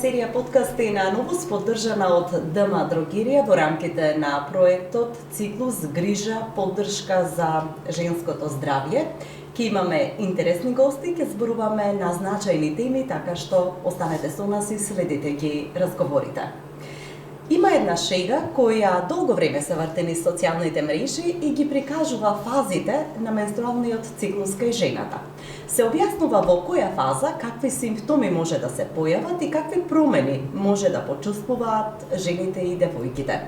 серија подкасти на Новост поддржана од ДМ Дрогерија во рамките на проектот Циклус грижа поддршка за женското здравје. Ке имаме интересни гости, ке зборуваме на значајни теми, така што останете со нас и следите ги разговорите. Има една шега која долго време се врти низ социјалните мрежи и ги прикажува фазите на менструалниот циклус кај жената. Се објаснува во која фаза какви симптоми може да се појават и какви промени може да почувствуваат жените и девојките.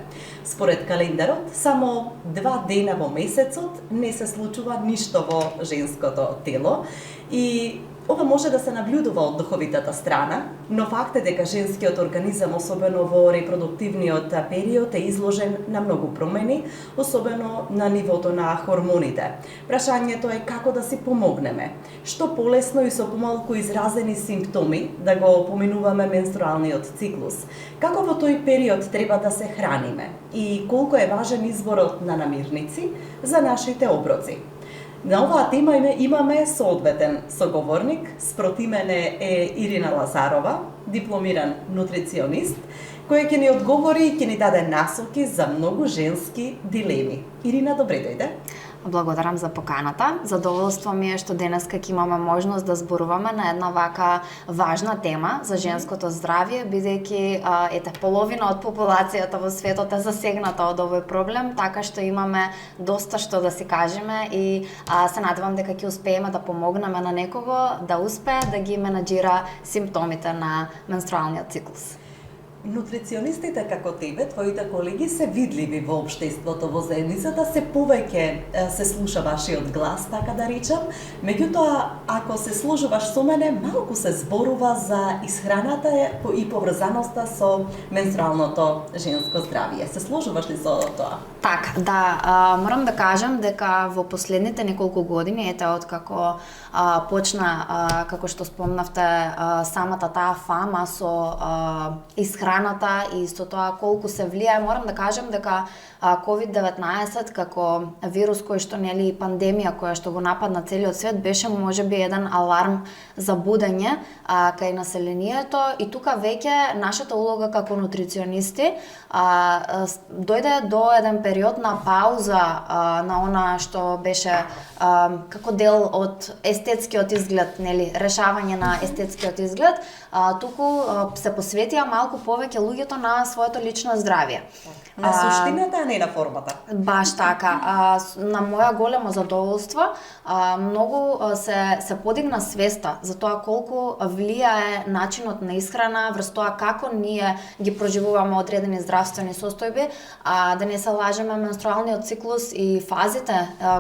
Според календарот, само 2 дена во месецот не се случува ништо во женското тело и ова може да се наблюдува од духовитата страна, но факт е дека женскиот организам, особено во репродуктивниот период, е изложен на многу промени, особено на нивото на хормоните. Прашањето е како да си помогнеме. Што полесно и со помалку изразени симптоми да го поминуваме менструалниот циклус. Како во тој период треба да се храниме и колку е важен изборот на намирници за нашите оброци. На оваа тема имаме соодветен соговорник, спротимене е Ирина Лазарова, дипломиран нутриционист, која ќе ни одговори и ќе ни даде насоки за многу женски дилеми. Ирина, добре дојде. Благодарам за поканата. Задоволство ми е што денеска ќе имаме можност да зборуваме на една вака важна тема за женското здравје, бидејќи половина од популацијата во светот е засегната од овој проблем, така што имаме доста што да си кажеме и се надевам дека ќе успееме да помогнеме на некого да успее да ги менаџира симптомите на менструалниот циклус. Нутриционистите како тебе, твоите колеги се видливи во општеството, во заедницата, се повеќе се слуша вашиот глас, така да речам. Меѓутоа, ако се сложуваш со мене, малку се зборува за исхраната и поврзаноста со менструалното женско здравје. Се сложуваш ли со тоа? Так, да, морам да кажам дека во последните неколку години, откако почна, како што спомнавте, самата таа фама со исхраната и со тоа колку се влијае, морам да кажам дека COVID-19 како вирус кој што нели пандемија која што го нападна целиот свет беше можеби еден аларм за будење кај населението и тука веќе нашата улога како нутриционисти дојде до еден период на пауза на она што беше како дел од естетскиот изглед, нели, решавање на естетскиот изглед, туку се посветија малку повеќе луѓето на своето лично здравје. На суштината, а не на формата. Баш така. На моја големо задоволство, многу се подигна свеста за тоа колку влијае начинот на исхрана врз тоа како ние ги проживуваме одредени здравствени состојби, да не се лажеме, менструалниот циклус и фазите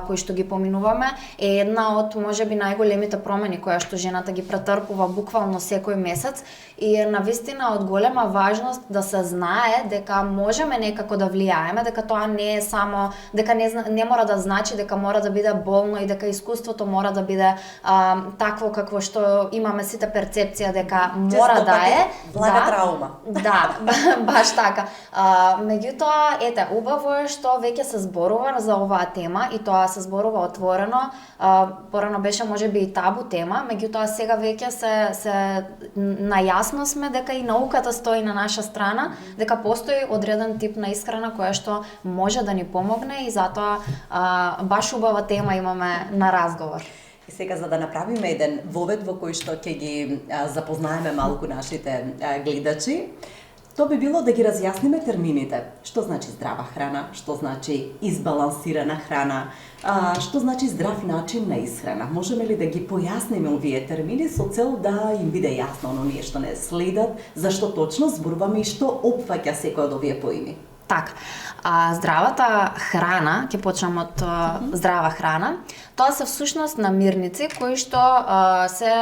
кои што ги поминуваме е една од можеби најголемите промени која што жената ги претрпува буквално секој месец и е навистина од голема важност да се знае дека можеме некако да влијаеме, дека тоа не е само, дека не мора да значи дека мора да биде болно и дека искуството мора да биде такво какво што имаме сите перцепција дека мора да е. Блага траума. Да, баш така. Меѓутоа, убаво е што веќе се зборува за оваа тема и тоа се зборува отворено. Порано беше можеби и табу тема, меѓутоа сега веќе се најасно сме дека и науката стои на наша страна, дека постои одреден тип на исхрана која што може да ни помогне и затоа баш убава тема имаме на разговор. И сега за да направиме еден вовед во кој што ќе ги запознаеме малку нашите гледачи, тоа би било да ги разјасниме термините. Што значи здрава храна, што значи избалансирана храна, што значи здрав начин на исхрана. Можеме ли да ги појасниме овие термини со цел да им биде јасно на оние што не следат, зашто точно зборуваме и што опфаќа секој од овие поими? Так, здравата храна, ќе почнам од здрава храна, тоа се всушност намирници кои што се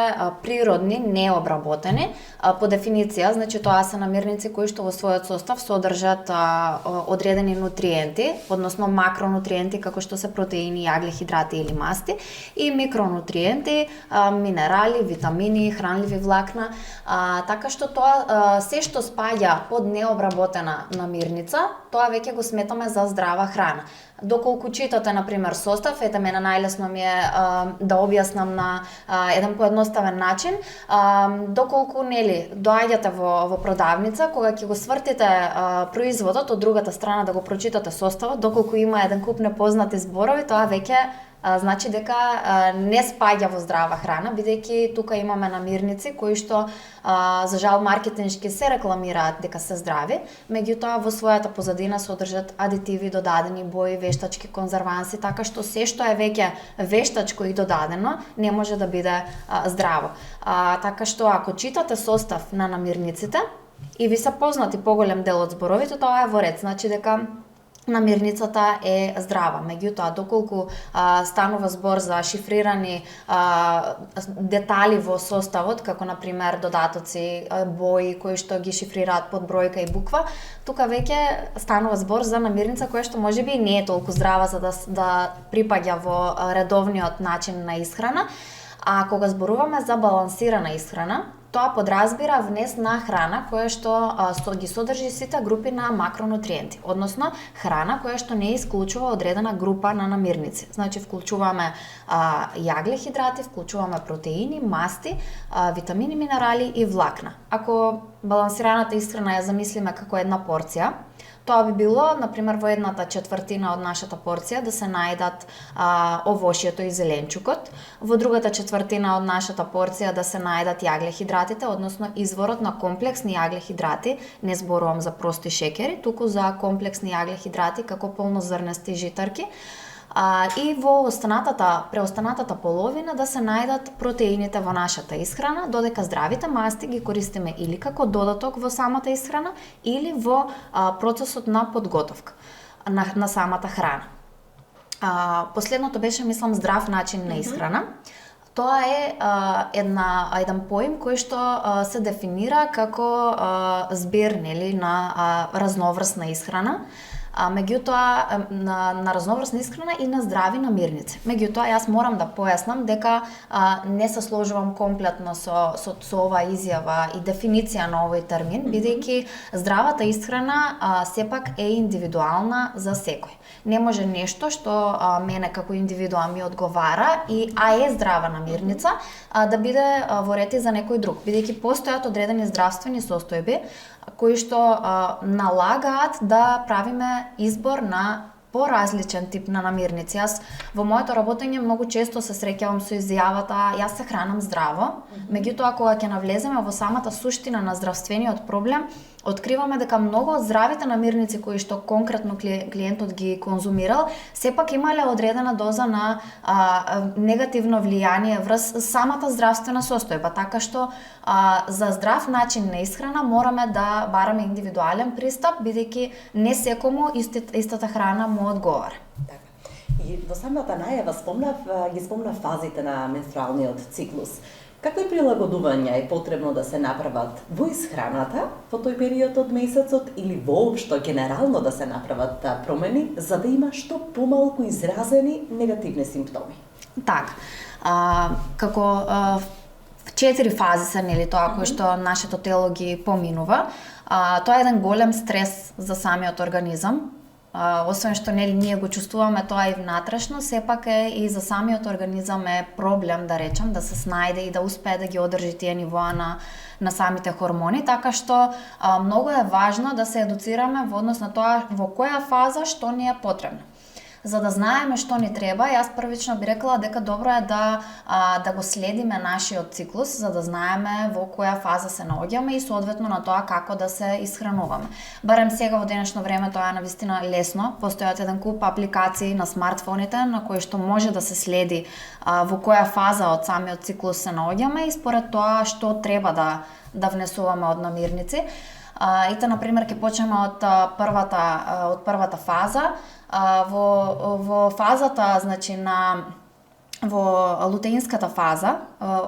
природни, необработени. По дефиниција, значи тоа се намирници кои што во својот состав содржат одредени нутриенти, односно макронутриенти како што се протеини, јагле-хидрати или масти и микронутриенти, минерали, витамини, хранливи влакна, така што тоа се што спаѓа под необработена намирница тоа веќе го сметаме за здрава храна. Доколку читате, например, состав, ете мене најлесно ми е да објаснам на еден поедноставен начин, доколку нели доаѓате во продавница, кога ќе го свртите производот од другата страна да го прочитате составот, доколку има еден куп непознати зборови, тоа веќе значи дека не спаѓа во здрава храна, бидејќи тука имаме намирници кои што за жал маркетиншки се рекламираат дека се здрави, меѓутоа во својата позадина содржат адитиви, додадени бои, вештачки конзерванси, така што се што е веќе вештачко и додадено не може да биде здраво. Така што ако читате состав на намирниците и ви се познати поголем дел од зборовите, тоа е во ред, значи дека намирницата е здрава. Меѓутоа, доколку станува збор за шифрирани детали во составот, како например додатоци, бои кои што ги шифрираат под бројка и буква, тука веќе станува збор за намирница која што можеби не е толку здрава за да припаѓа во редовниот начин на исхрана. А кога зборуваме за балансирана исхрана, тоа подразбира внес на храна која што ги содржи сите групи на макронутриенти, односно храна која што не исклучува одредена група на намирници. Значи вклучуваме јаглехидрати, вклучуваме протеини, масти, витамини, минерали и влакна. Ако балансираната исхрана ја замислиме како една порција, тоа би било, например, во едната четвртина од нашата порција да се најдат овошјето и зеленчукот, во другата четвртина од нашата порција да се најдат јаглехидратите, односно изворот на комплексни јаглехидрати, не зборувам за прости шекери, туку за комплексни јаглехидрати како полнозрнести житарки, и во преостанатата половина да се најдат протеините во нашата исхрана, додека здравите масти ги користиме или како додаток во самата исхрана или во процесот на подготовка на самата храна. Последното беше, мислам, здрав начин на исхрана. Тоа е еден поим кој што се дефинира како збир на разноврсна исхрана, меѓутоа на разноврсна исхрана и на здрави намирници. Меѓутоа јас морам да појаснам дека не се сложувам комплетно со оваа изјава и дефиниција на овој термин, бидејќи здравата исхрана сепак е индивидуална за секој. Не може нешто што мене како индивидуа ми одговара а е здрава намирница да биде во ред и за некој друг, бидејќи постојат одредени здравствени состојби кои што налагаат да правиме избор на поразличен тип на намирници. Јас во моето работење многу често се среќавам со изјавата јас се хранам здраво, меѓутоа кога ќе навлеземе во самата суштина на здравствениот проблем, откриваме дека многу од здравите намирници кои што конкретно клиентот ги конзумирал, сепак имале одредена доза на негативно влијание врз самата здравствена состојба, така што за здрав начин на исхрана мораме да бараме индивидуален пристап, бидејќи не секому истата храна му одговара. И во самата најава ги спомнав фазите на менструалниот циклус. Какви прилагодувања е потребно да се направат во исхраната во тој период од месецот или воопшто генерално да се направат промени за да има што помалку изразени негативни симптоми? Так, како 4 фази се нели тоа кој што нашето тело ги поминува. Тоа е еден голем стрес за самиот организам. Освен што нели ние го чувствуваме тоа и внатрешно, сепак е и за самиот организам е проблем, да речем, да се снајде и да успее да ги одржи тие нивоа на самите хормони, така што многу е важно да се едуцираме во однос на тоа во која фаза што ни е потребно. За да знаеме што ни треба, јас првично би рекла дека добро е да го следиме нашиот циклус, за да знаеме во која фаза се наоѓаме и соодветно на тоа како да се исхрануваме. Барем сега во денешно време тоа е навистина лесно, постојат еден куп апликации на смартфоните на кои што може да се следи во која фаза од самиот циклус се наоѓаме и според тоа што треба да внесуваме од намирници. Ите, например, ќе почнеме од првата фаза. Во фазата, значи во лутеинската фаза,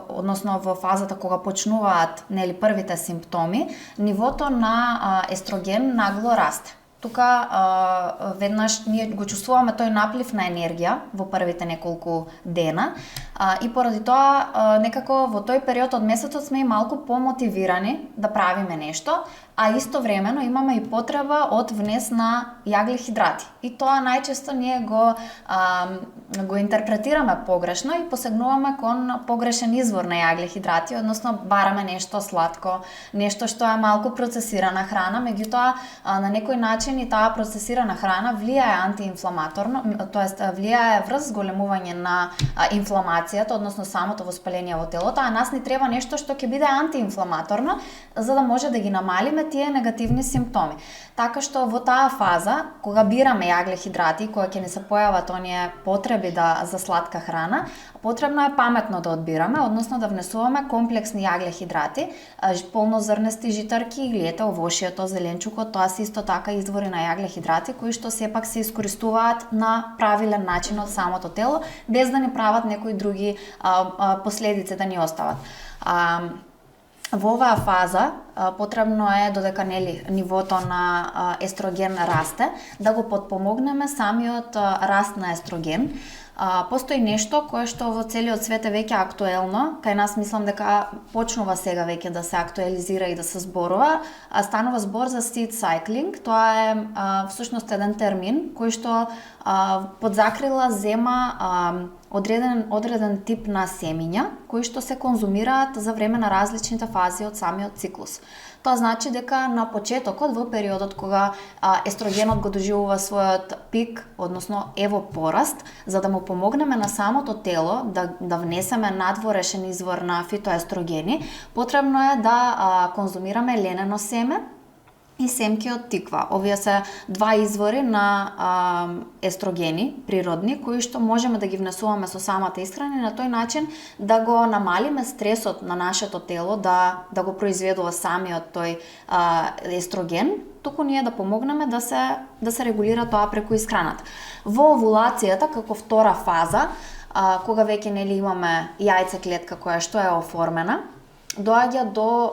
односно во фазата кога почнуваат нели првите симптоми, нивото на естроген нагло расте. Тука веднаш ние го чувствуваме тој наплив на енергија во првите неколку дена, И поради тоа некако во тој период од месецот сме и малку помотивирани да правиме нешто, а истовремено имаме и потреба од внес на јаглехидрати. И тоа најчесто ние го интерпретираме погрешно и посегнуваме кон погрешен извор на јаглехидрати, односно бараме нешто сладко, нешто што е малку процесирана храна, меѓутоа на некој начин и таа процесирана храна влијае антиинфламаторно, тоест влијае врз зголемување на инфламацијата, односно самото воспаление во телото, а нас ни треба нешто што ќе биде антиинфламаторно, за да може да ги намалиме тие негативни симптоми. Така што во таа фаза, кога бираме јаглехидрати, кога ќе ни се појават оние потреби за сладка храна, потребно е паметно да одбираме, односно да внесуваме комплексни јаглехидрати, полнозрнести житарки, или ете овошјето, зеленчукот, тоа се исто така извори на јаглехидрати кои што сепак се искористуваат на правилен начин од самото тело, без да ни прават некои други последици да ни остават. Во оваа фаза потребно е, додека нивото на естроген расте, да го потпомогнеме самиот раст на естроген. Постои нешто кое што во целиот свет е веќе актуелно, кај нас мислам дека почнува сега веќе да се актуализира и да се зборува, станува збор за seed cycling. Тоа е всушност еден термин кој што под закрила зема одреден тип на семиња кои што се конзумираат за време на различните фази од самиот циклус. Тоа значи дека на почетокот, во периодот кога естрогенот го доживува својот пик, односно пораст, за да му помогнеме на самото тело да внесеме надворешен извор на фитоестрогени, потребно е да конзумираме ленено семе и семки од тиква. Овие се два извори на естрогени природни кои што можеме да ги внесуваме со самата исхрана и на тој начин да го намалиме стресот на нашето тело да го произведува самиот тој естроген, туку ние да помогнеме да се регулира тоа преку исхраната. Во овулацијата како втора фаза, кога веќе имаме јајцеклетка која што е оформена, доаѓа до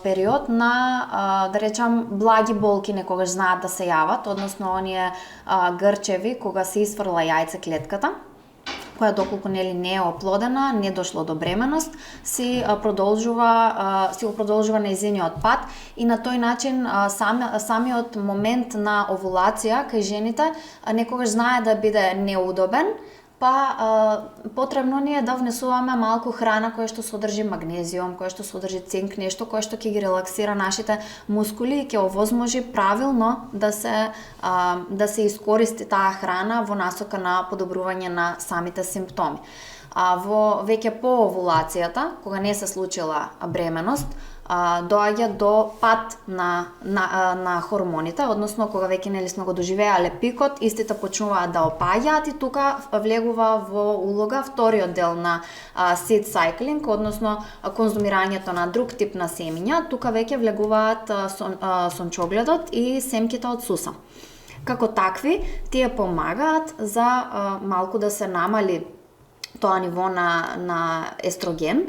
период на, да речам, благи болки некогаш знаат да се јават, односно оние грчеви кога се исфрла јајцеклетката, која доколку не е оплодена, не дошло до бременост, си го продолжува нејзиниот пат и на тој начин самиот момент на овулација кај жените некогаш знае да биде неудобен, потребно ни е да внесуваме малку храна која што содржи магнезиум, која што содржи цинк, нешто кое што ќе ги релаксира нашите мускули и ќе овозможи правилно да се искористи таа храна во насока на подобрување на самите симптоми. Веќе по овулацијата, кога не се случила бременост, доаѓа до пат на хормоните, односно кога веќе сме го доживеале пикот, истите почнуваат да опаѓаат и тука влегува во улога вториот дел на seed cycling, односно конзумирањето на друг тип на семиња. Тука веќе влегуваат сончогледот и семките од суса. Како такви, тие помагаат за малку да се намали тоа ниво на естроген.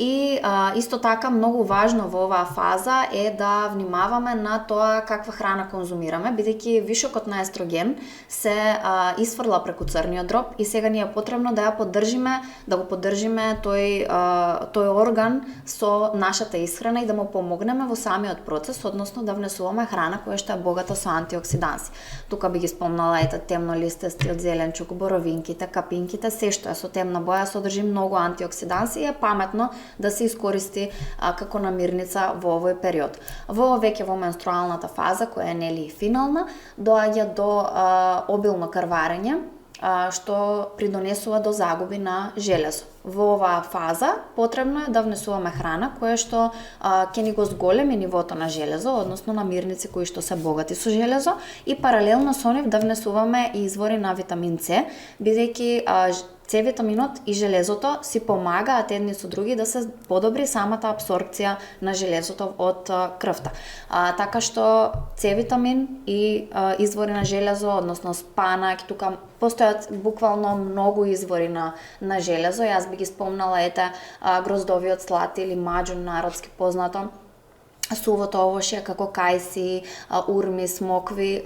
И исто така многу важно во оваа фаза е да внимаваме на тоа каква храна конзумираме, бидејќи вишокот на естроген се исфрла преку црниот дроб и сега ни е потребно да го поддржиме тој орган со нашата исхрана и да му помогнеме во самиот процес, односно да внесуваме храна која што е богата со антиоксиданси. Тука би ги спомнала темнолистестиот зеленчук, боровинките, капинките, се што е со темна боја содржи многу антиоксиданси и е паметно да се искористи како намирница во овој период. Веќе во менструалната фаза, која е финална, доаѓа до обилно крварење, што придонесува до загуби на железо. Во оваа фаза потребно е да внесуваме храна која што ќе ни го зголеми нивото на железо, односно намирници кои што се богати со железо и паралелно со нив да внесуваме и извори на витамин С, бидејќи С витаминот и железото си помагаат едни со други да се подобри самата апсорбција на железото од крвта. Така што С витамин и извори на железо, односно спанак, тука постојат буквално многу извори на железо. Јас би ги спомнала гроздовиот слат или маџун народски познато, сувото овошје како кајси, урми, смокви,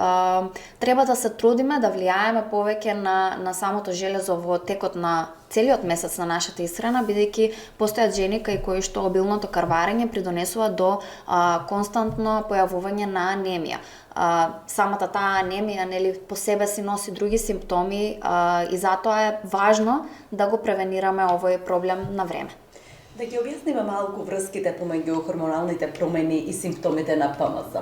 треба да се трудиме да влијаеме повеќе на самото железо во текот на целиот месец на нашата исхрана, бидејќи постојат жени кај кои што обилното крварење придонесува до константно појавување на анемија. Самата таа анемија нели по себе си носи други симптоми и затоа е важно да го превенираме овој проблем на време. Да ги објасниме малку врските помеѓу хормоналните промени и симптомите на ПМС.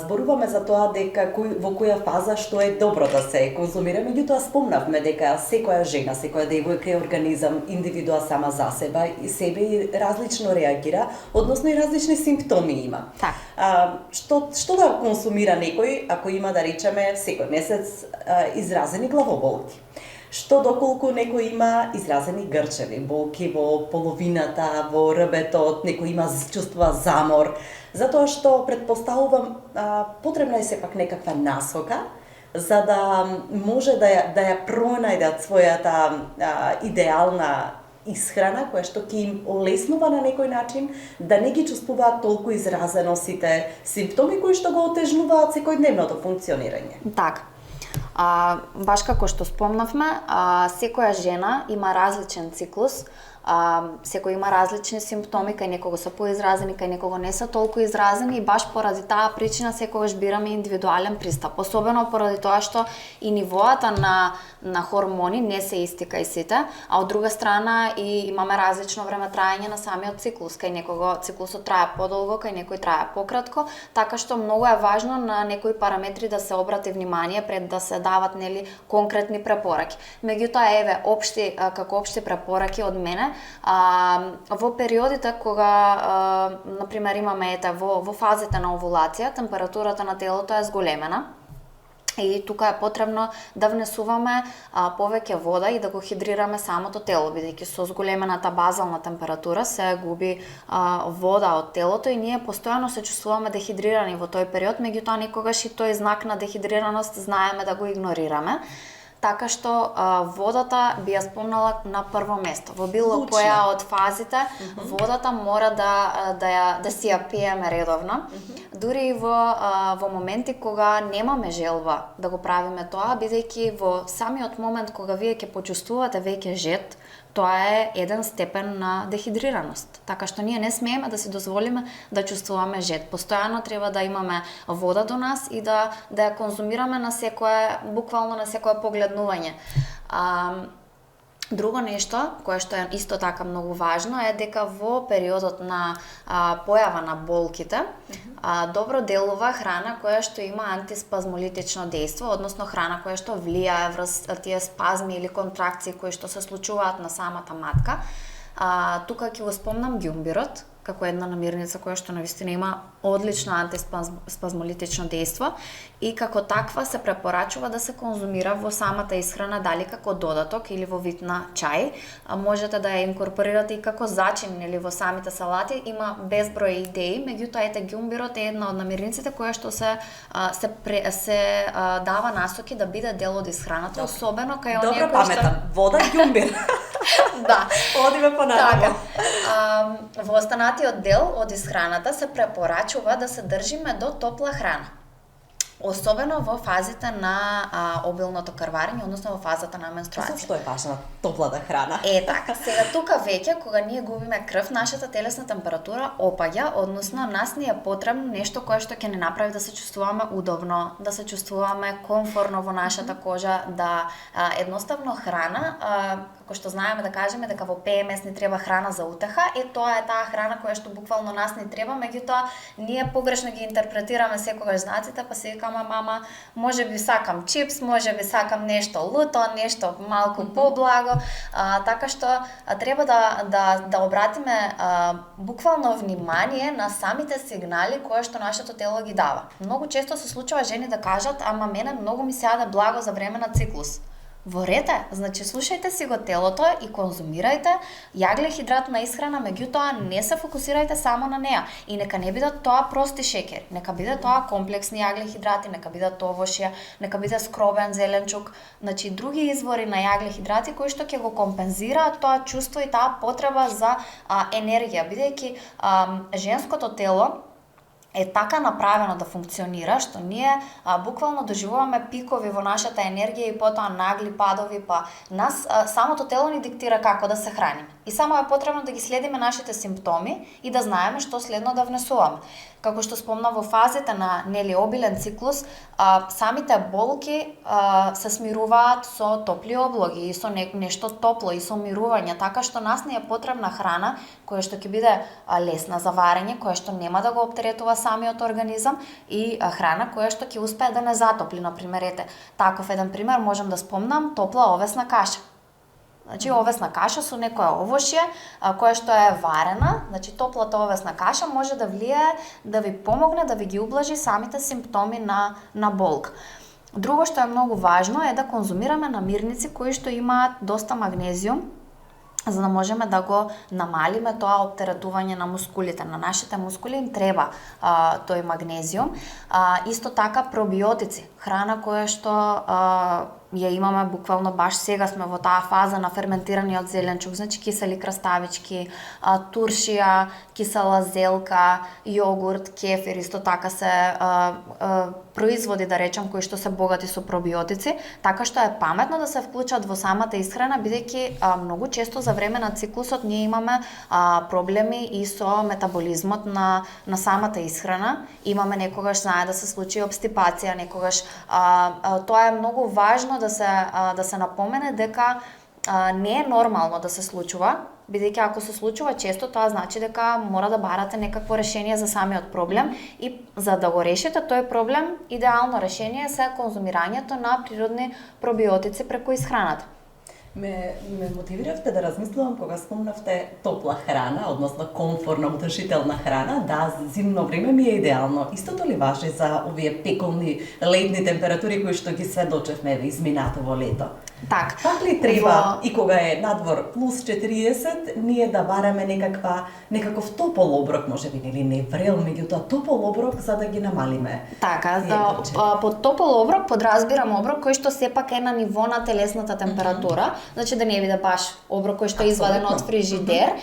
Зборуваме за тоа дека во која фаза што е добро да се конзумира, меѓутоа спомнавме дека секоја жена, секоја девојка е организам, индивидуа сама за себе и различно реагира, односно и различни симптоми има. Што да консумира некој ако има, да речеме, секој месец изразени главоболки? Што доколку некој има изразени грчеви, болки во половината, во рбетот, некој има чувствува замор, затоа што предпоставувам потребна е сепак некаква насока за да може да ја пронајдат својата идеална исхрана која што ќе им олеснува на некој начин да не ги чувствуваат толку изразено сите симптоми кои што го отежнуваат секојдневното функционирање. Така. Баш како што спомнавме, секоја жена има различен циклус, секој има различни симптоми, кај некого се поизразени, кај некого не се толку изразени и баш поради таа причина секогаш бираме индивидуален пристап, особено поради тоа што и нивоата на хормони не се исти кај сите, а од друга страна и имаме различно време траење на самиот циклус, кај некого циклусот трае подолго, кај некој трае пократко, така што многу е важно на некои параметри да се обрати внимание пред да се дават нели конкретни препораки. Меѓутоа еве како општи препораки од мене, во периодите кога например имаме во фазите на овулација, температурата на телото е зголемена и тука е потребно да внесуваме повеќе вода и да го хидрираме самото тело, бидејќи со зголемената базална температура се губи вода од телото и ние постојано се чувствуваме дехидрирани во тој период, меѓутоа никогаш и тој знак на дехидрираност знаеме да го игнорираме. Така што водата би ја спомнала на прво место. Во било која од фазите водата мора да си ја пиеме редовно. Дури и во моменти кога немаме желба да го правиме тоа, бидејќи во самиот момент кога вие ќе почувствувате веќе жед, тоа е еден степен на дехидрираност. Така што ние не смееме да си дозволиме да чувствуваме жед. Постојано треба да имаме вода до нас и да ја конзумираме буквално на секое погледнување. Друго нешто, кое што е исто така многу важно, е дека во периодот на појава на болките, добро делува храна која што има антиспазмолитично дејство, односно храна која што влијае врз тие спазми или контракции кои што се случуваат на самата матка. Тука ќе го спомнам ѓумбирот, како една намирница која што навистина има одлично антиспазмолитично дејство и како таква се препорачува да се конзумира во самата исхрана, дали како додаток или во вид на чај. Можете да ја инкорпорирате и како зачин или во самите салати, има безброј идеи, меѓутоа ете ѓумбирот е една од намирниците која што се дава насоки да биде дел од исхраната, особено кај оние кои што... Добро паметам, вода ѓумбир. Да. Одиме понатаму. Во останатиот дел од исхраната се препорачува да се држиме до топла храна. Особено во фазите на обилното крварење, односно во фазата на менструација. Зошто е важна топлата храна? Така, сега тука веќе кога ние губиме крв, нашата телесна температура опаѓа, односно нас ни е потребно нешто кое што ќе ни направи да се чувствуваме удобно, да се чувствуваме комфорно во нашата кожа, да едноставно храна, како што знаеме да кажеме дека во ПМС ни треба храна за утеха, тоа е таа храна која што буквално нас ни треба, меѓутоа ние погрешно ги интерпретираме секогаш знаците, па се мама, може би сакам чипс, може би сакам нешто луто, нешто малку поблаго, така што треба да обратиме буквално внимание на самите сигнали кои што нашето тело ги дава. Многу често се случува жени да кажат, ама мене многу ми се јаде благо за време на циклус. Во ред е, значи слушајте си го телото и конзумирајте јагле-хидратна исхрана, меѓутоа не се фокусирајте само на неа и нека не бидат тоа прости шеќери, нека биде тоа комплексни јагле-хидрати, нека бидат овошје, нека биде скробен зеленчук, значи други извори на јагле-хидрати кои што ќе го компензираат тоа чувство и таа потреба за енергија, бидејќи женското тело е така направено да функционира, што ние буквално доживуваме пикови во нашата енергија и потоа нагли падови, па нас самото тело ни диктира како да се храниме. И само е потребно да ги следиме нашите симптоми и да знаеме што следно да внесуваме. Како што спомна во фазите на обилен циклус, самите болки се смируваат со топли облоги и со нешто топло и со мирување, така што нас не е потребна храна која што ќе биде лесна за варење, која што нема да го оптеретува самиот организам и храна која што ќе успее да не затопли. Например, таков еден пример можам да спомнам топла овесна каша. Значи, овесна каша со некое овошје кое што е варена, значи топлата овесна каша може да влијае да ви помогне да ви ги ублажи самите симптоми на болка. Друго што е многу важно е да конзумираме намирници кои што имаат доста магнезиум, за да можеме да го намалиме тоа оптеретување на мускулите. На нашите мускули им треба тој магнезиум. Исто така пробиотици, храна која што ја имаме буквално баш сега сме во таа фаза на ферментираниот зеленчук, значи кисели краставички, туршија, кисела зелка, јогурт, кефир, исто така се производи, да речем, кои што се богати со пробиотици, така што е паметно да се вклучат во самата исхрана, бидејќи многу често за време на циклусот ние имаме проблеми и со метаболизмот на самата исхрана. Имаме некогаш знае да се случи обстипација, некогаш тоа е многу важно да се напомене дека не е нормално да се случува, бидејќи ако се случува често, тоа значи дека мора да барате некакво решение за самиот проблем и за да го решите тој проблем, идеално решение се конзумирањето на природни пробиотици преку исхраната. Ме мотивиравте да размислувам кога спомнавте топла храна, односно комфорна, утешителна храна. Да, зимно време ми е идеално. Истото ли важи за овие пеколни летни температури кои што ги сведочевме изминато во лето? Так. Пак ли треба и кога е надвор плюс 40, ние да бараме некаков топол оброк, можеби или не врел, меѓутоа топол оброк за да ги намалиме? Така, под топол оброк подразбирам оброк кој што сепак е на ниво на телесната температура, значи да не биде баш оброк кој што е изваден од фрижидер,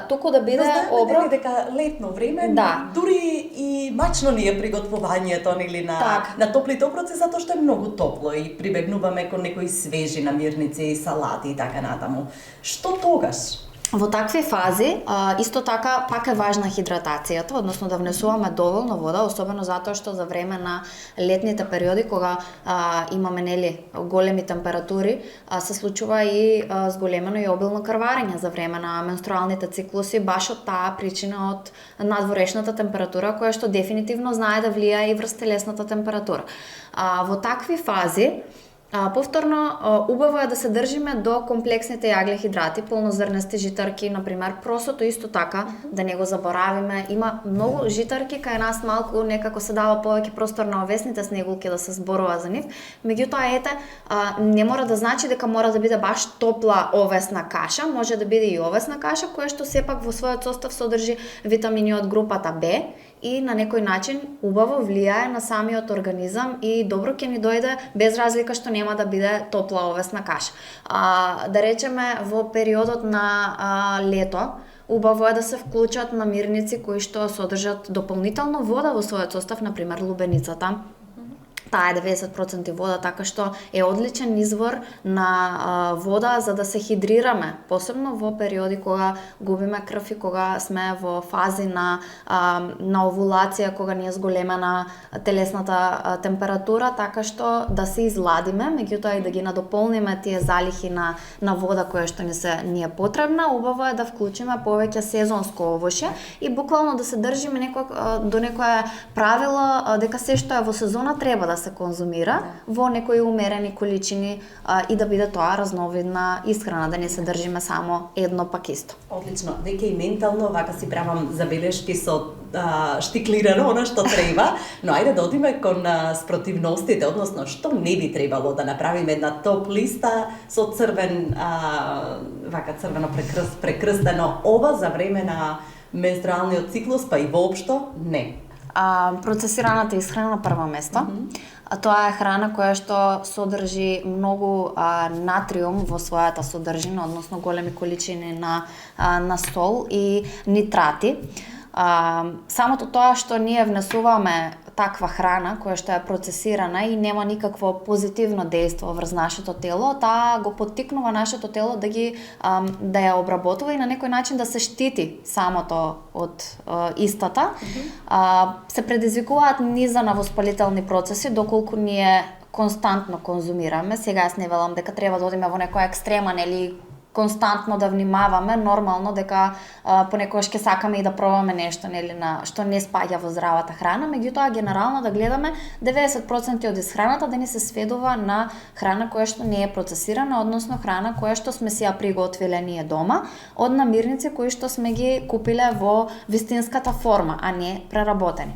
туку да биде оброк дека летно време, да, дури и мачно ни е приготвувањето нели на топлите оброци затоа што е многу топло и прибегнуваме кон некои свежи намирници и салати и така натаму. Што тогаш? Во такви фази, исто така, пак е важна хидратацијата, односно да внесуваме доволно вода, особено затоа што за време на летните периоди, кога имаме големи температури, се случува и зголемено и обилно крварење за време на менструалните циклуси, баш од таа причина од надворешната температура, која што дефинитивно знае да влијае и врз телесната температура. Во такви фази, повторно, убаво е да се држиме до комплексните јаглехидрати, полнозрнести житарки, например просото исто така, да не го заборавиме. Има многу житарки кај нас малку некако се дава повеќе простор на овесните снегулки да се зборува за нив. Меѓутоа не мора да значи дека мора да биде баш топла овесна каша, може да биде и овесна каша која што сепак во својот состав содржи витамини од групата Б и на некој начин убаво влијае на самиот организам и добро ќе ни дојде без разлика што нема да биде топла овесна каша. Да речеме во периодот на лето убаво е да се вклучат намирници кои што содржат дополнително вода во својот состав, например лубеницата. Таа е 90% вода, така што е одличен извор на вода за да се хидрираме, посебно во периоди кога губиме крв и кога сме во фази на овулација, кога ни е зголемена телесната температура, така што да се изладиме, меѓутоа и да ги надополниме тие залихи на вода која што ни е потребна. Убаво е да вклучиме повеќе сезонско овошје и буквално да се држиме до некое правило дека се што е во сезона треба да се конзумира во некои умерени количини и да биде тоа разновидна исхрана, да не се држиме само едно пак исто. Одлично. Веќе и ментално вака си правам забелешки со штиклирано она што треба, но ајде да одиме кон спротивностите, односно што не би требало да направиме една топ листа со црвено прекрстено ова за време на менструалниот циклус, па и воопшто не. Процесираната исхрана на прво место. Тоа е храна која што содржи многу натриум во својата содржина, односно големи количини на сол и нитрати. Самото тоа што ние внесуваме таква храна која што е процесирана и нема никакво позитивно дејство врз нашето тело, таа го поттикнува нашето тело да ја обработува и на некој начин да се штити самото од истата. Се предизвикуваат низа на воспалителни процеси доколку ние константно конзумираме. Сега јас не велам дека треба да одиме во некој екстреман или константно да внимаваме, нормално дека понекогаш ќе сакаме и да пробаме нешто нели на што не спаѓа во здравата храна, меѓутоа генерално да гледаме 90% од исхраната да ни се сведува на храна која што не е процесирана, односно храна која што сме си ја приготвиле ние дома од намирници кои што сме ги купиле во вистинската форма, а не преработени.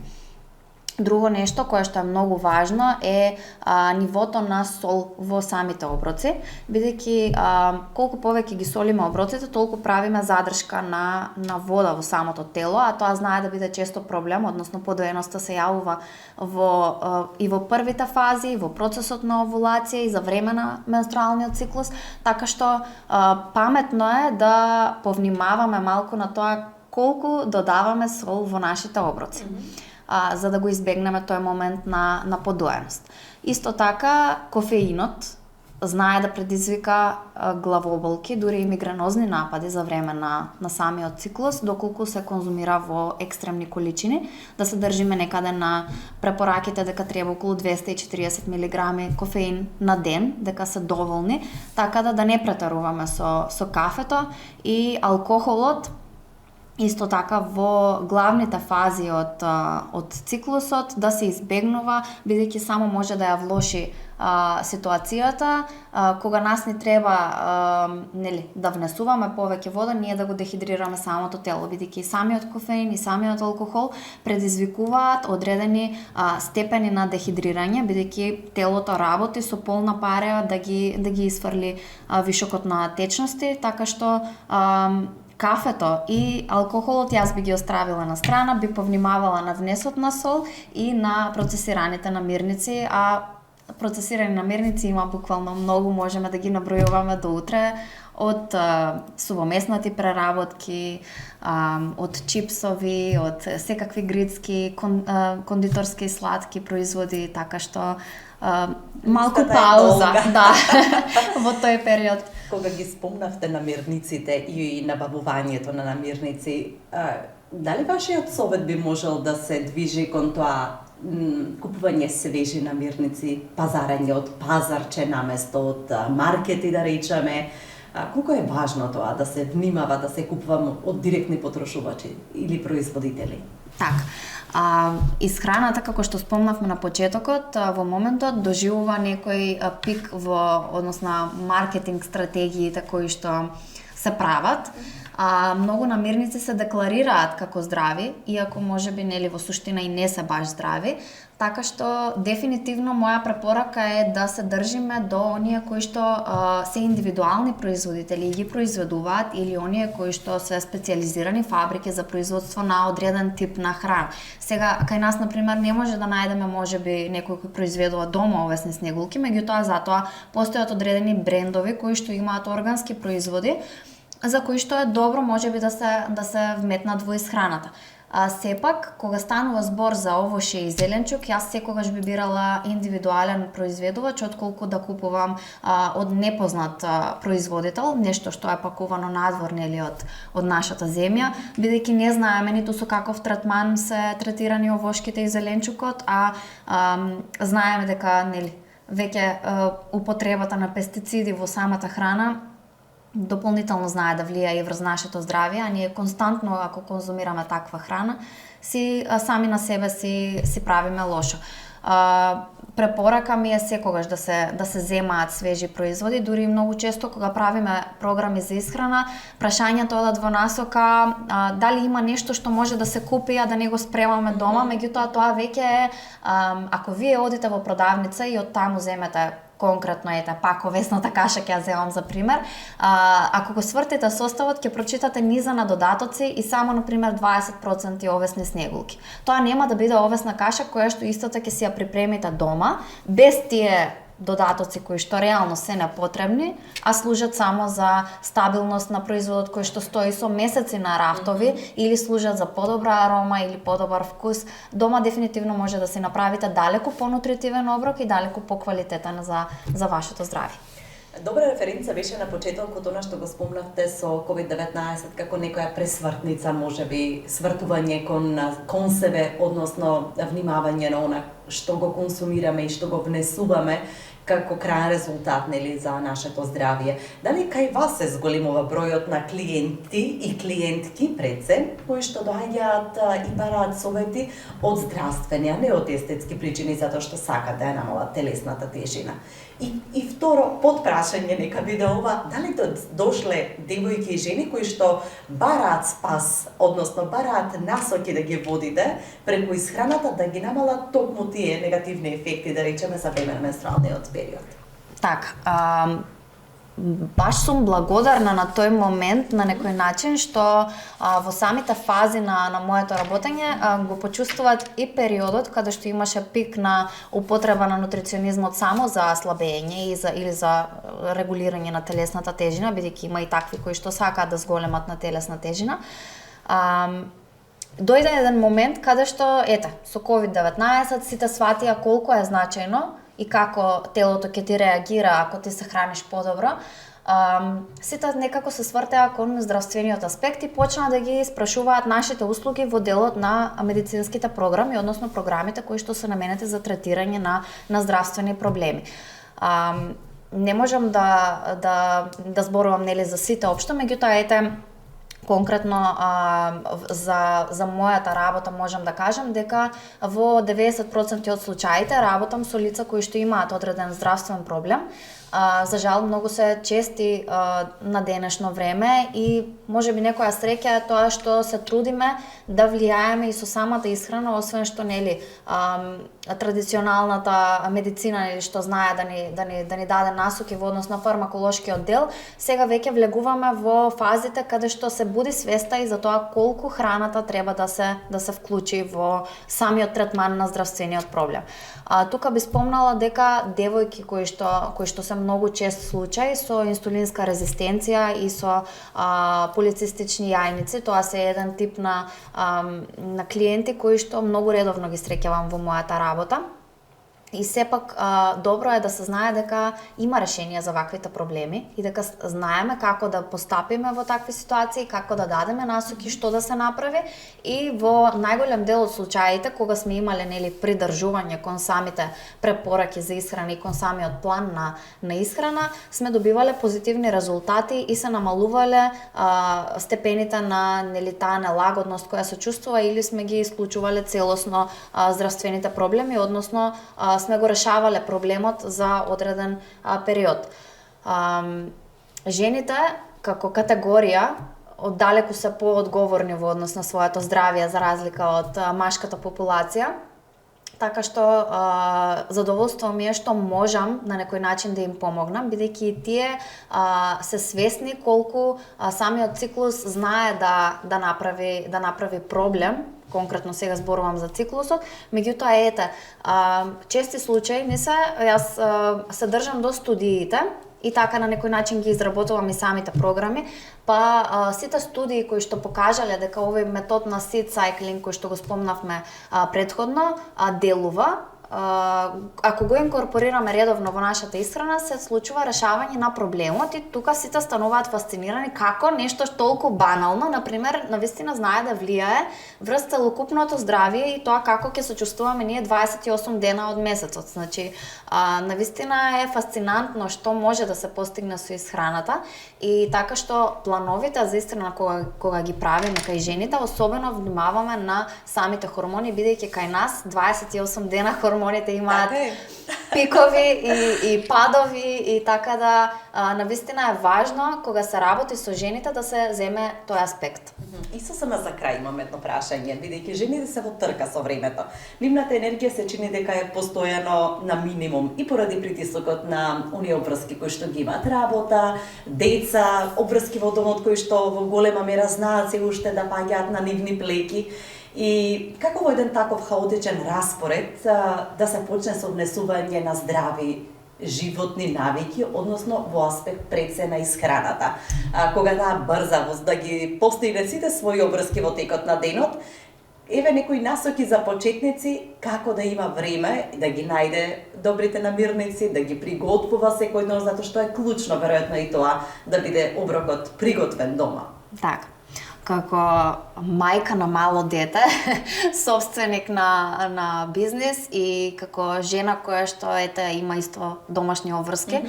Друго нешто кое што е многу важно е нивото на сол во самите оброци, бидејќи колку повеќе ги солиме оброците, толку правиме задршка на вода во самото тело, а тоа знае да биде често проблем, односно подоеноста се јавува и во првите фази, и во процесот на овулација и за време на менструалниот циклус, така што паметно е да повнимаваме малку на тоа колку додаваме сол во нашите оброци. За да го избегнеме тој момент на подоеност. Исто така, кофеинот знае да предизвика главоболки, дури и мигренозни напади за време на самиот циклус, доколку се конзумира во екстремни количини, да се држиме некаде на препораките дека треба околу 240 мг кофеин на ден, дека се доволни, така да не претаруваме со кафето и алкохолот. Исто така во главните фази од циклусот да се избегнува, бидејќи само може да ја влоши ситуацијата, кога нас ни треба да внесуваме повеќе вода, ние да го дехидрираме самото тело, бидејќи и самиот кофеин и самиот алкохол предизвикуваат одредени степени на дехидрирање, бидејќи телото работи со полна пареа да ги isfrли вишокот на течности, така што кафето и алкохолот јас би ги оставила на страна, би повнимавала на внесот на сол и на процесираните намирници, а процесирани намирници има буквално многу, можеме да ги набројуваме до утре, од сувомеснати преработки, од чипсови, од секакви грицки, кондиторски сладки производи, така што малку пауза, да, во тој период. Кога ги спомнавте намирниците и набавувањето на намирници, дали вашиот совет би можел да се движи кон тоа купување свежи намирници, пазарење од пазарче наместо од маркети, да речеме? Колку е важно тоа да се внимава, да се купува од директни потрошувачи или производители? Така. Исхраната, како што спомнавме на почетокот, во моментот доживува некој пик во однос на маркетинг стратегиите кои што се прават. Многу намирници се декларираат како здрави, иако можеби нели во суштина и не се баш здрави, така што дефинитивно моја препорака е да се држиме до оние кои што се индивидуални производители и ги произведуваат, или оние кои што се специјализирани фабрики за производство на одреден тип на храна. Сега кај нас на пример не може да најдеме можеби некој кој произведува дома овесни снегулки, меѓутоа затоа постојат одредени брендови кои што имаат органски производи, за кои што е добро можеби да се вметнат во исхраната. Сепак, кога станува збор за овоше и зеленчук, јас секогаш би бирала индивидуален произведувач, отколку да купувам од непознат производител, нешто што е пакувано надвор нели од нашата земја, бидејќи не знаеме ниту со каков третман се третирани овошките и зеленчукот, а знаеме дека нели веќе употребата на пестициди во самата храна дополнително знае да влија и врз нашето здравје, а ние константно ако конзумираме таква храна, сами на себе си правиме лошо. Препорака ми е секогаш да се земаат свежи производи, дури многу често кога правиме програми за исхрана, прашањето одат во насока дали има нешто што може да се купи, а да не го спремаме дома, меѓутоа тоа веќе е ако вие одите во продавница и од таму земете конкретно пак овесната каша ќе ја земам за пример. Ако го свртите составот, ќе прочитате низа на додатоци и само на пример 20% овесни снегулки. Тоа нема да биде овесна каша која што истото ќе си ја припремите дома, без тие додатоци кои што реално се непотребни, а служат само за стабилност на производот кој што стои со месеци на рафтови или служат за подобра арома или подобар вкус, дома дефинитивно може да си направите далеку понутритивен оброк и далеку поквалитетен за вашето здравје. Добра референца беше на почетокот она што го спомнавте со COVID-19 како некоја пресвртница, можеби свртување кон себе, односно внимавање на она што го консумираме и што го внесуваме како крајен резултат, нели, за нашето здравје. Дали кај вас се зголемува бројот на клиенти и клиентки пред се, кои што доаѓаат и бараат совети од здравствени, а не од естетски причини, затоа што сакат да ја намалат телесната тежина? И второ, подпрашање нека биде ова, дали дошле девојки и жени кои што бараат спас, односно бараат насоки да ги водите преку исхраната да ги намалат токму тие негативни ефекти, да речеме, за време на менструалниот период? Така, баш сум благодарна на тој момент на некој начин што во самите фази на моето работење го почувствуват и периодот каде што имаше пик на употреба на нутриционизмот само за слабење или за регулирање на телесната тежина, бидејќи има и такви кои што сакаат да зголемат на телесна тежина. Дојде еден момент каде што, со COVID-19 сите сватија колку е значајно и како телото ќе ти реагира ако ти се храниш подобро, сите некако се свртеа кон здравствениот аспект и почнаа да ги спрашуваат нашите услуги во делот на медицинските програми, односно програмите кои што се наменети за третирање на здравствени проблеми. Не можам да зборувам, нели, за сите општо, меѓутоа конкретно за мојата работа можам да кажам дека во 90% од случаите работам со лица кои што имаат одреден здравствен проблем. За жал многу се чести на денешно време и можеби некоја среќа е тоа што се трудиме да влијаеме и со самата исхрана, освен што, нели, традиционалната медицина, или што знае да ни даде насоки во однос на фармаколошкиот дел, сега веќе влегуваме во фазите каде што се буди свеста и за тоа колку храната треба да се вклучи во самиот третман на здравствениот проблем. Тука би спомнала дека девојки кои што се многу чест случај со инсулинска резистенција и со полицистични јајници, тоа се еден тип на клиенти кои што многу редовно ги среќавам во мојата работа. И сепак добро е да се знае дека има решение за ваквите проблеми и дека знаеме како да постапиме во такви ситуации, како да дадеме насоки што да се направи, и во најголем дел од случаите кога сме имале, нели, придржување кон самите препораки за исхрана и кон самиот план на исхрана, сме добивале позитивни резултати и се намалувале степените на, нели, таа нелагодност која се чувствува, или сме ги исклучувале целосно здравствените проблеми, односно сме го решавале проблемот за одреден период. Жените како категорија оддалеку се поодговорни во однос на своето здравје за разлика од машката популација, така што задоволство ми е што можам на некој начин да им помогнам, бидејќи тие се свесни колку самиот циклус знае да направи проблем. Конкретно сега зборувам за циклусот, меѓутоа чести случаи јас се држам до студиите и така на некој начин ги изработувам и самите програми, па сите студии кои што покажале дека овој метод на seed cycling кој што го спомнавме предходно делува, ако го инкорпорираме редовно во нашата исхрана, се случува решавање на проблемот и тука сите стануваат фасцинирани како нешто толку банално, например, навистина знае да влијае врз целокупното здравје и тоа како ќе се чувствуваме ние 28 дена од месецот. Значи, навистина е фасцинантно што може да се постигне со исхраната и така што плановите за исхрана кога ги правиме кај жените, особено внимаваме на самите хормони, бидејќи кај нас 28 дена хормоните имаат пикови и падови и така да навистина е важно кога се работи со жените да се земе тој аспект. И сосема за крај имам едно прашање, бидејќи жените се во трка со времето. Нивната енергија се чини дека е постојано на минимум и поради притисокот на оние обврски кои што ги имаат работа, деца, обврски во домот кои што во голема мера знаат се уште да паѓаат на нивни плеки. И како во еден таков хаотичен распоред да се почне со внесување на здрави животни навики, односно во аспект прецена исхраната. Кога таа брзавост да ги постигне сите своји обврски во текот на денот, еве некои насоки за почетници како да има време да ги најде добрите намирници, да ги приготвува секој ден, затоа што е клучно веројатно и тоа да биде оброкот приготвен дома. Така. Како мајка на мало дете, собственик на бизнис и како жена која што има исто домашни обврски.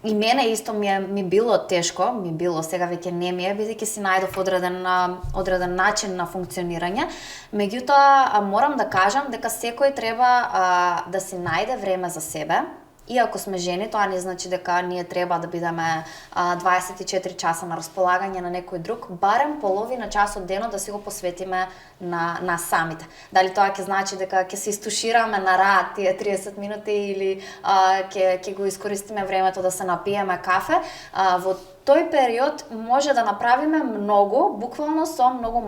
И мене исто ми било тешко, сега веќе не ми е, бидејќи си најдов одреден начин на функционирање. Меѓутоа, морам да кажам дека секој треба да си најде време за себе. И ако сме жени, тоа не значи дека ние треба да бидеме 24 часа на располагање на некој друг, барем половина час од денот да си го посветиме на самите. Дали тоа ќе значи дека ќе се истушираме на рад тие 30 минути или ќе го искористиме времето да се напиеме кафе, во тој период може да направиме многу, буквално со многу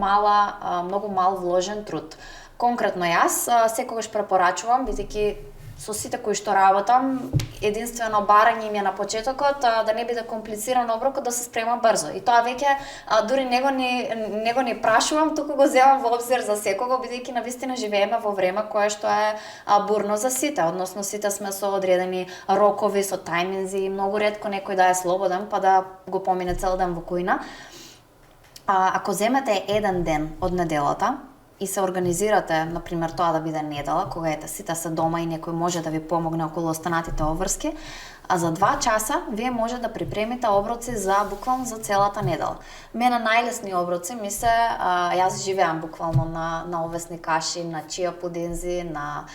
мал вложен труд. Конкретно јас секогаш препорачувам, бидејќи со сите кои што работам, единствено барање им е на почетокот да не биде комплициран оброкот, да се спрема брзо. И тоа веќе дури не го прашувам, туку го земам во обзир за секого, бидејќи навистина живееме во време кое што е бурно за сите, односно сите сме со одредени рокови, со тајминзи, многу ретко некој да е слободен па да го помине цел ден во кујна. Ако земете еден ден од неделата и се организирате, например, тоа да биде недела, кога сите се дома и некој може да ви помогне околу останатите обврски, а за 2 часа вие може да припремите оброци буквално за целата недела. Мене најлесни оброци ми се, јас живеам буквално на овесни каши, на чија пудинзи, на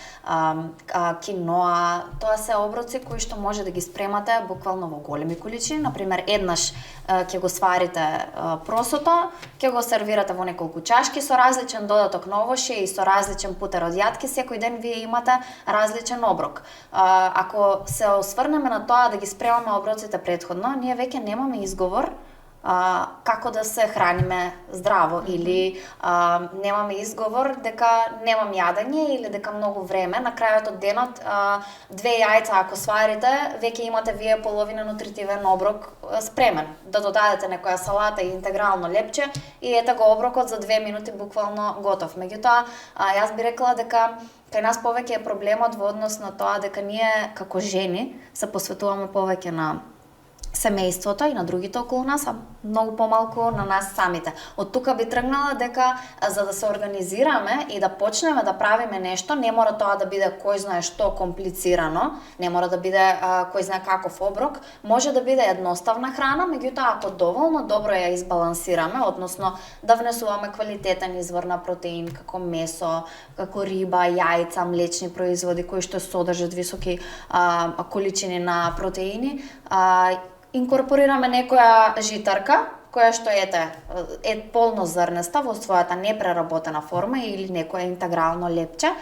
киноа. Тоа се оброци кои што може да ги спремате буквално во големи количини. Например, еднаш ќе го сварите просото, ќе го сервирате во неколку чашки со различен додаток на овошје и со различен путер од јатки. Секој ден вие имате различен оброк. Ако се осврнеме на тоа да ги спремаме оброците претходно, ние веќе немаме изговор како да се храниме здраво или немаме изговор дека немам јадење или дека многу време. На крајот од денот 2 јајца ако сварите, веќе имате вие половина нутритивен оброк спремен. Да додадете некоја салата и интегрално лепче и ете го оброкот за 2 минути буквално готов. Меѓутоа, јас би рекла дека кај нас повеќе е проблемот во однос на тоа дека ние како жени се посветуваме повеќе на семејството и на другите околу нас, а многу помалку на нас самите. Од тука би тргнала дека за да се организираме и да почнеме да правиме нешто, не мора тоа да биде кој знае што комплицирано, не мора да биде кој знае каков оброк, може да биде едноставна храна, меѓутоа ако доволно добро ја избалансираме, односно да внесуваме квалитетен извор на протеин, како месо, како риба, јајца, млечни производи кои што содржат високи количини на протеини, инкорпорираме некоја житарка, која што е полнозрнеста во својата непреработена форма или некоја интегрално лепче,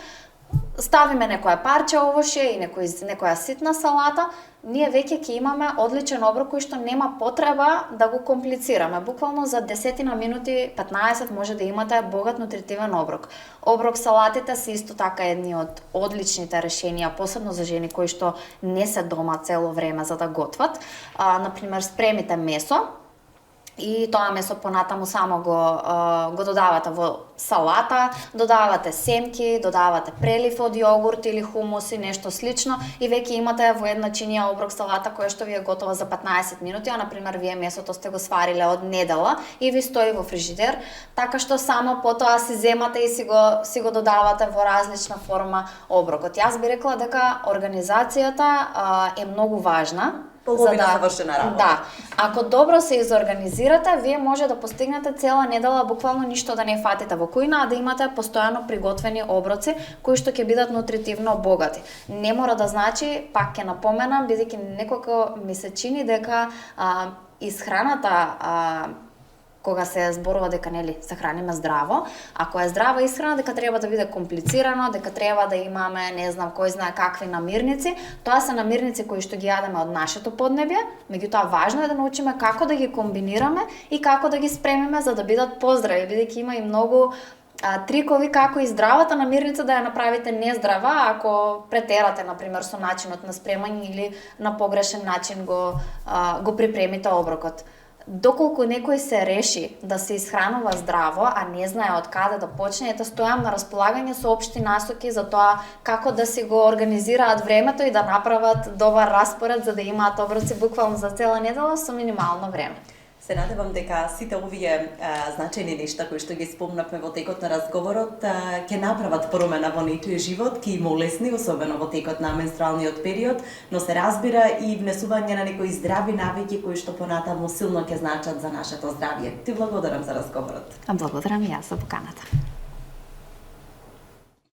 ставиме некоја парче овошје и некоја ситна салата, ние веќе ќе имаме одличен оброк кој што нема потреба да го комплицираме. Буквално за 10 минути, 15 може да имате богат нутритивен оброк. Оброк салатите се исто така едни од одличните решенија, посебно за жени кои што не се дома цело време за да готват. Например, спремите месо, и тоа месо понатаму само го додавате во салата, додавате семки, додавате прелив од јогурт или хумус и нешто слично и веќе имате во една чинија оброк салата која што ви е готова за 15 минути, а например вие месото сте го свариле од недела и ви стои во фрижидер, така што само потоа си земате и си го додавате во различна форма оброкот. Јас би рекла дека организацијата е многу важна. Половина завршена работа. Да. Ако добро се изорганизирате, вие може да постигнете цела недела буквално ништо да не фатите во кујна, а да имате постојано приготвени оброци кои што ќе бидат нутритивно богати. Не мора да значи, пак ќе напоменам, бидејќи некако ми се чини дека исхраната кога се зборува дека се храниме здраво, ако е здрава исхрана, дека треба да биде комплицирано, дека треба да имаме, не знам, кој знае какви намирници, тоа се намирници кои што ги јадеме од нашето поднебје, меѓутоа важно е да научиме како да ги комбинираме и како да ги спремиме за да бидат поздрави, бидејќи има и многу трикови како и здравата намирница да ја направите нездрава ако претерате, например, со начинот на спремање или на погрешен начин го припремите оброкот. Доколку некој се реши да се исхранува здраво, а не знае од каде да почне, стојам на располагање со општи насоки за тоа како да си го организираат времето и да направат добар распоред за да имаат оброци буквално за цела недела со минимално време. Се надевам дека сите овие значајни нешта кои што ги спомнавме во текот на разговорот ќе направат промена во нетој живот, ќе им олесни, особено во текот на менструалниот период, но се разбира и внесување на некои здрави навики кои што понатаму силно ќе значат за нашето здравје. Ти благодарам за разговорот. Благодарам и јас за поканата.